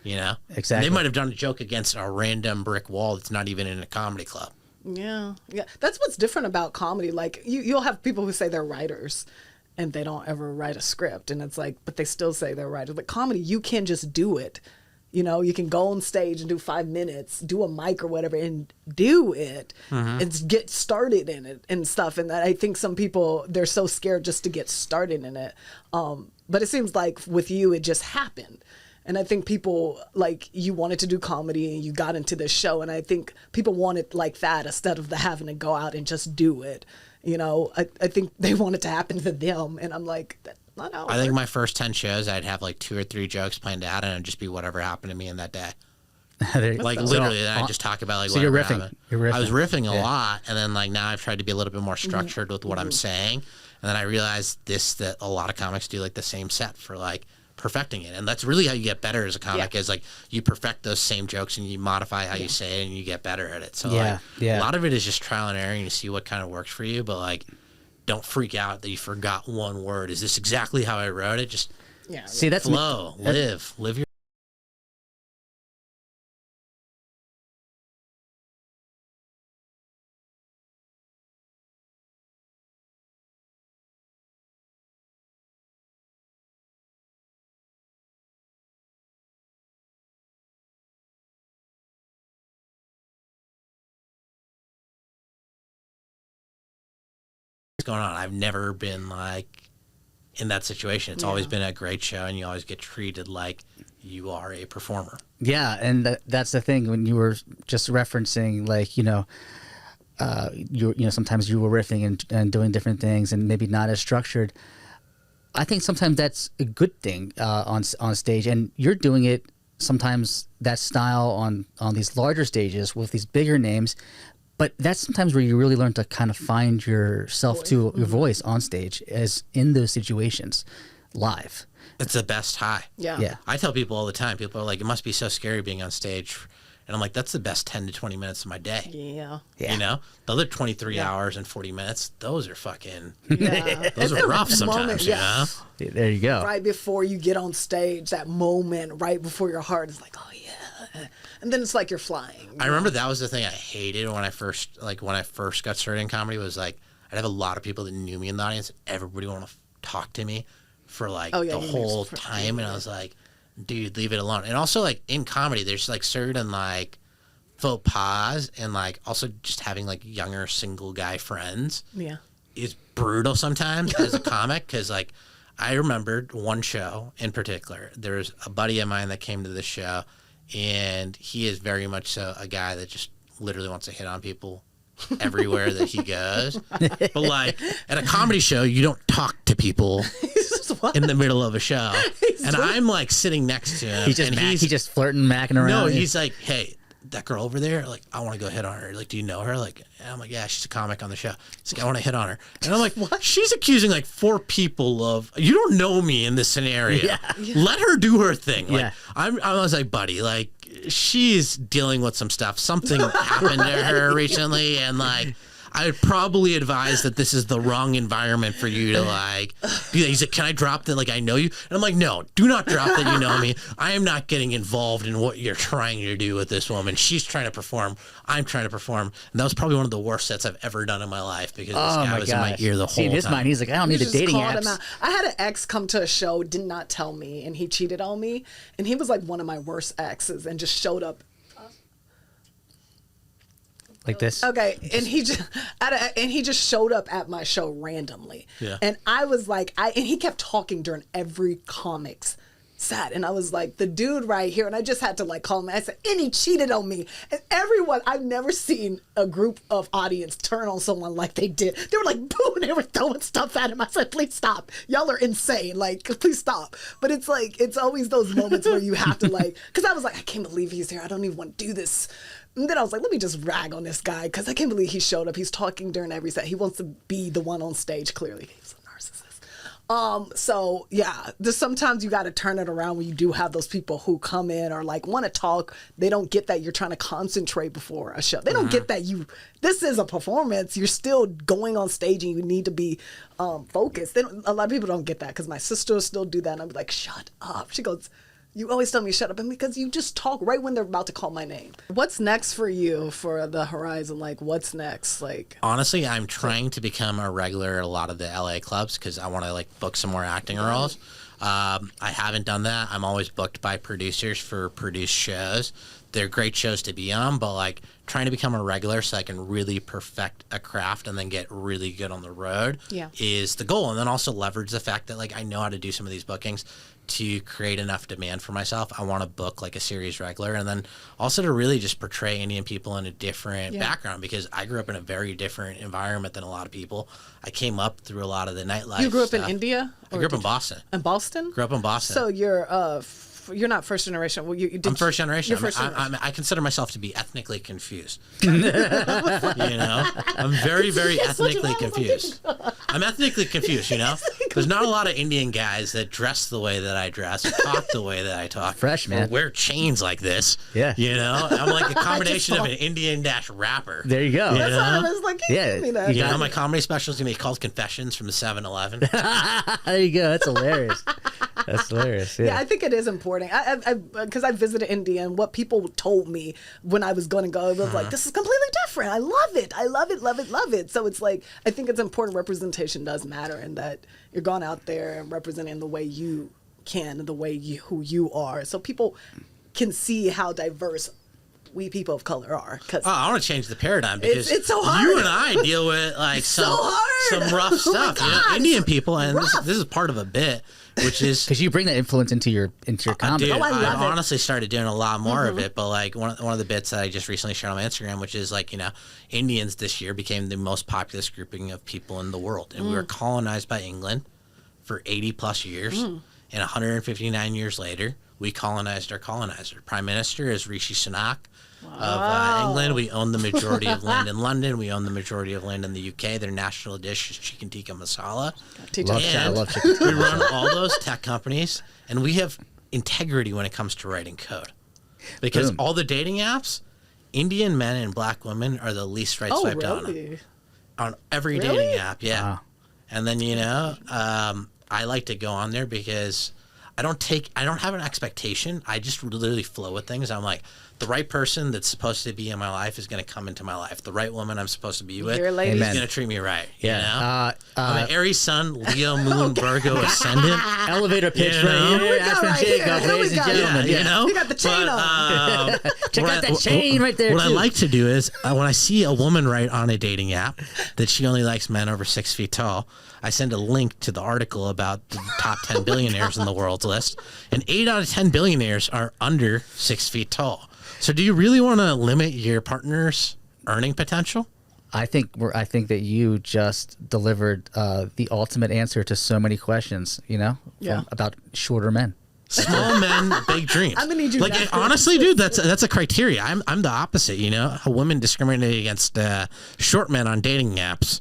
Exactly. They might have done a joke against a random brick wall that's not even in a comedy club. Yeah. That's what's different about comedy. You'll have people who say they're writers and they don't ever write a script, and it's but they still say they're writers. Comedy, you can just do it You know, you can go on stage and do 5 minutes, do a mic or whatever, and do it and get started in it and stuff. And that I think some people, they're so scared just to get started in it. But it seems like with you, it just happened. And I think people, like, you wanted to do comedy and you got into this show. And I think people want it like that instead of having to go out and just do it. You know, I think they want it to happen to them. And I'm like, that's not how it I think works. my first 10 shows, I'd have like 2 or 3 jokes planned out, and it'd just be whatever happened to me in that day. Like literally, then I'd just talk about like so you're whatever riffing. happened. You're riffing. I was riffing a lot, and then like now I've tried to be a little bit more structured with what I'm saying, and then I realized that a lot of comics do like the same set for like perfecting it, and that's really how you get better as a comic. Is like you perfect those same jokes and you modify how you say it, and you get better at it. So like a lot of it is just trial and error, and you see what kind of works for you, but like don't freak out that you forgot one word. Is this exactly how I wrote it? Just see, that's flow, live your. Going on. I've never been like in that situation. It's always been a great show, and you always get treated like you are a performer. Yeah, and that's the thing when you were just referencing, like, you know, sometimes you were riffing and doing different things and maybe not as structured. I think sometimes that's a good thing on stage, and you're doing it sometimes that style on these larger stages with these bigger names. But that's sometimes where you really learn to kind of find yourself to your voice on stage, as in those situations, live. It's the best high. Yeah. I tell people all the time. People are like, "It must be so scary being on stage," and I'm like, "That's the best 10 to 20 minutes of my day." Yeah. You know, the other 23 hours and 40 minutes, those are fucking. Yeah. Those are rough sometimes. You know. There you go. Right before you get on stage, that moment right before your heart is like, oh yeah, and then it's like you're flying. I remember that was the thing I hated when I first got started in comedy. Was like I'd have a lot of people that knew me in the audience. Everybody wanted to talk to me for like the whole time, and I was like, dude, leave it alone. And also like in comedy, there's like certain like faux pas, and like also just having like younger single guy friends is brutal sometimes as a comic, because like I remembered one show in particular. There was a buddy of mine that came to this show, and he is very much so a guy that just literally wants to hit on people everywhere that he goes. But like at a comedy show, you don't talk to people in the middle of a show. And I'm like sitting next to him. He's just flirting, macking around. No, he's like, hey, that girl over there, like, I want to go hit on her. Like, do you know her? Like, and I'm like, yeah, she's a comic on the show. He's like, I want to hit on her. And I'm like, what? She's accusing like 4 people of, you don't know me in this scenario. Let her do her thing. Like, I was like, buddy, like, she's dealing with some stuff. Something happened to her recently, and like, I would probably advise that this is the wrong environment for you to like be like. He's like, can I drop that? Like, I know you. And I'm like, no, do not drop that you know me. I am not getting involved in what you're trying to do with this woman. She's trying to perform. I'm trying to perform. And that was probably one of the worst sets I've ever done in my life, because this guy was in my ear the whole time. In his mind, he's like, I don't need the dating apps. I had an ex come to a show, did not tell me, and he cheated on me. And he was like one of my worst exes, and just showed up. Like this. Okay, and he just showed up at my show randomly. Yeah. And I was like, and he kept talking during every comics set, and I was like, the dude right here, and I just had to like call him. I said, and he cheated on me. And everyone, I've never seen a group of audience turn on someone like they did. They were like, boo, and they were throwing stuff at him. I said, please stop. Y'all are insane. Like, please stop. But it's like, it's always those moments where you have to like, because I was like, I can't believe he's here. I don't even want to do this. And then I was like, let me just rag on this guy, because I can't believe he showed up. He's talking during every set. He wants to be the one on stage, clearly. He's a narcissist. So, yeah, sometimes you got to turn it around when you do have those people who come in or, like, want to talk. They don't get that you're trying to concentrate before a show. They don't get that this is a performance. You're still going on stage and you need to be focused. A lot of people don't get that, because my sister still do that. And I'm like, shut up. She goes, you always tell me shut up, and because you just talk right when they're about to call my name. What's next for you for the horizon? Like, what's next? Like, honestly, I'm trying to become a regular at a lot of the LA clubs, because I want to like book some more acting roles. I haven't done that. I'm always booked by producers for produced shows. They're great shows to be on, but like trying to become a regular so I can really perfect a craft and then get really good on the road is the goal. And then also leverage the fact that like I know how to do some of these bookings to create enough demand for myself. I want to book like a series regular, and then also to really just portray Indian people in a different background, because I grew up in a very different environment than a lot of people. I came up through a lot of the nightlife. You grew up stuff. in India? I grew up in Boston. In Boston? Grew up in Boston. So you're not first generation. Well, I'm first generation. You're first generation. I consider myself to be ethnically confused. You know, I'm very, very ethnically confused. I'm ethnically confused. You know, there's not a lot of Indian guys that dress the way that I dress, or talk the way that I talk, Fresh, man. or wear chains like this. Yeah. You know, I'm like a combination of an Indian rapper. There you go. That's why I was like, Yeah. You know, my comedy special is gonna be called Confessions from the 7-Eleven. There you go. That's hilarious. That's hilarious. Yeah, I think it is important. Because I visited India, and what people told me when I was going to go, it was like, this is completely different. I love it. I love it, love it, love it. So it's like, I think it's important. Representation does matter, and that you're going out there and representing the way you can, the way who you are, so people can see how diverse we people of color are. Cause I want to change the paradigm, because it's so hard. You and I deal with like some rough stuff. God, you know, Indian people, and this is part of a bit, which is because you bring that influence into your comedy. Dude, I love it. honestly started doing a lot more of it, but like one of the bits that I just recently shared on my Instagram, which is like, you know, Indians this year became the most populous grouping of people in the world, and we were colonized by England for 80 plus years, and 159 years later, we colonized our colonizer. Prime Minister is Rishi Sunak of England. We own the majority of land in London. We own the majority of land in the UK. Their national dish is chicken tikka masala. I love chicken. We run all those tech companies, and we have integrity when it comes to writing code. Because all the dating apps, Indian men and black women are the least right swiped on every dating app. Yeah. Wow. And then, you know, I like to go on there because I don't have an expectation. I just literally flow with things. I'm like, the right person that's supposed to be in my life is going to come into my life. The right woman I'm supposed to be with is going to treat me right. Yeah. You know? I'm an Aries Sun, Leo Moon, Virgo Ascendant. Elevator pitch You know? right here. Ashwin Jacob, ladies and gentlemen. You know? You got the chain on. Check out that chain right there. What I too. like to do is when I see a woman write on a dating app that she only likes men over 6 feet tall, I send a link to the article about the top 10 billionaires in the world's list, and 8 out of 10 billionaires are under 6 feet tall. So do you really want to limit your partner's earning potential? I think that you just delivered the ultimate answer to so many questions, you know, about shorter men. Small men, big dreams. I'm gonna need you. Like honestly, dude, that's a criteria. I'm the opposite. You know, how women discriminate against short men on dating apps.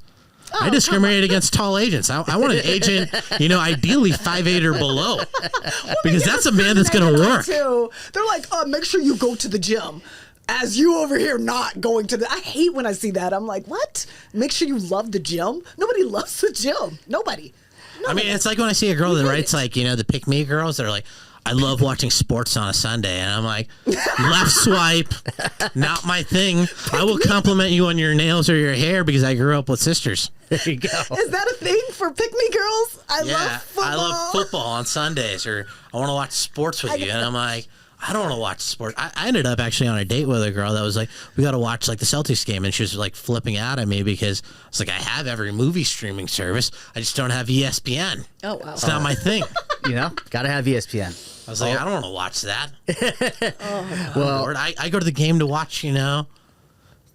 I discriminate against tall agents. I want an agent, you know, ideally 5'8" or below, because that's a man that's going to work. Too. They're like, make sure you go to the gym. As you over here not going to the... I hate when I see that. I'm like, what? Make sure you love the gym? Nobody loves the gym. Nobody. I mean, it's like when I see a girl that writes like, you know, the pick me girls that are like, I love watching sports on a Sunday. And I'm like, left swipe, not my thing. I will compliment you on your nails or your hair because I grew up with sisters. There you go. Is that a thing for pick me girls? I love football. I love football on Sundays, or I want to watch sports with you. And I'm like, I don't want to watch sports. I ended up actually on a date with a girl that was like, we got to watch like the Celtics game. And she was like flipping out at me because I was like, I have every movie streaming service. I just don't have ESPN. Oh, wow. It's not my thing. You know, got to have ESPN. I was like, I don't want to watch that. Well, Lord, I go to the game to watch, you know,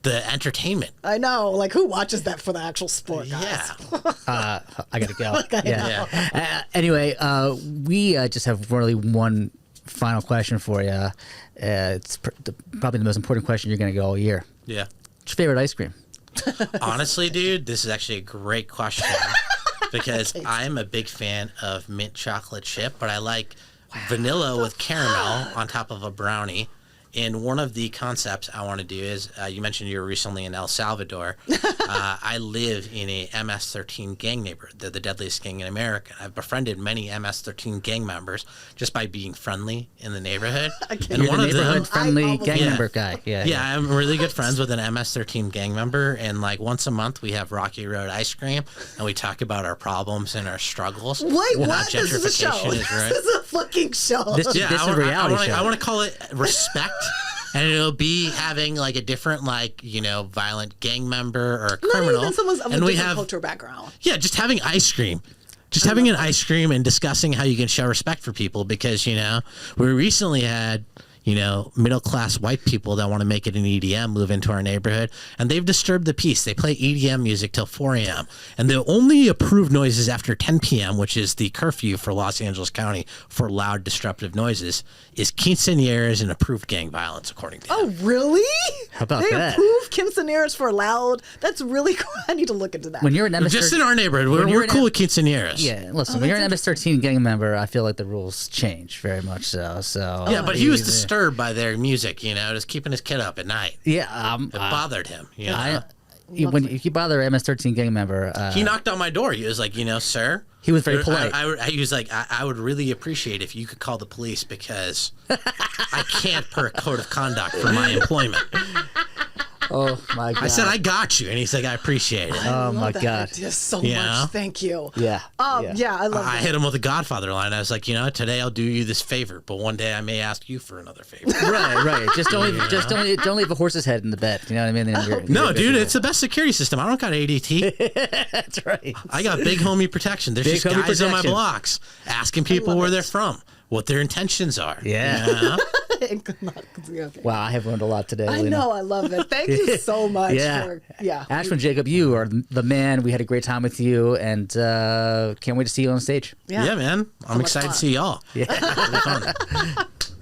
the entertainment. I know. Like, who watches that for the actual sport, guys? Yeah. I got to go. Yeah. Anyway, we just have really one final question for you. It's probably the most important question you're going to get all year. Yeah. What's your favorite ice cream? Honestly, dude, this is actually a great question because I'm a big fan of mint chocolate chip, but I like vanilla with caramel on top of a brownie And one of the concepts I want to do is, you mentioned you were recently in El Salvador. I live in a MS-13 gang neighborhood. They're the deadliest gang in America. I've befriended many MS-13 gang members just by being friendly in the neighborhood. And You're one the of them, neighborhood-friendly gang Yeah. member guy. yeah, I'm really good friends with an MS-13 gang member, and like once a month we have Rocky Road ice cream, and we talk about our problems and our struggles. Wait, and how what? This is a show. gentrification is right. This is a fucking show. This is a reality show. I want to call it respect. And it'll be having like a different, like, you know, violent gang member or a criminal. Not even someone's of and a we different have, cultural background. yeah, just having ice cream. Just having an ice cream and discussing how you can show respect for people, because, you know, we recently had, you know, middle-class white people that want to make it an EDM move into our neighborhood, and they've disturbed the peace. They play EDM music till 4 a.m., and the only approved noises after 10 p.m., which is the curfew for Los Angeles County for loud, disruptive noises, is quinceañeras and approved gang violence, according to them. Oh, really? How about they that? approve quinceañeras for loud? That's really cool. I need to look into that. When you're an MS-13, Just in our neighborhood, we're cool with quinceañeras. yeah, listen, when you're an MS-13 gang member, I feel like the rules change very much so. Yeah, but he was disturbed by their music, you know, just keeping his kid up at night. Yeah, It bothered him, you know. when if you bother a MS-13 gang member, He knocked on my door. He was like, you know, sir. He was very polite. He was like, I would really appreciate if you could call the police, because I can't per code of conduct for my employment. oh my god! I said, I got you. And he's like, I appreciate it. oh love my that god! idea so Yeah. much. Thank you. Yeah, Yeah, I love I that. hit him with a Godfather line. I was like, you know, today I'll do you this favor, but one day I may ask you for another favor. right. Just don't leave a horse's head in the bed. You know what I mean? Then you're No, good dude, to go. it's the best security system. I don't got ADT. That's right. I got big homie protection. There's Big just homie guys on my protection. blocks asking people where they're from, what their intentions are. Yeah. You know? Okay. Wow, I have learned a lot today. I Lena. know, I love it. Thank you so much. Yeah. Yeah. Ashwin Jacob, you are the man. We had a great time with you, and can't wait to see you on stage. Yeah, man. I'm much excited fun. to see y'all. Yeah. It'll be fun.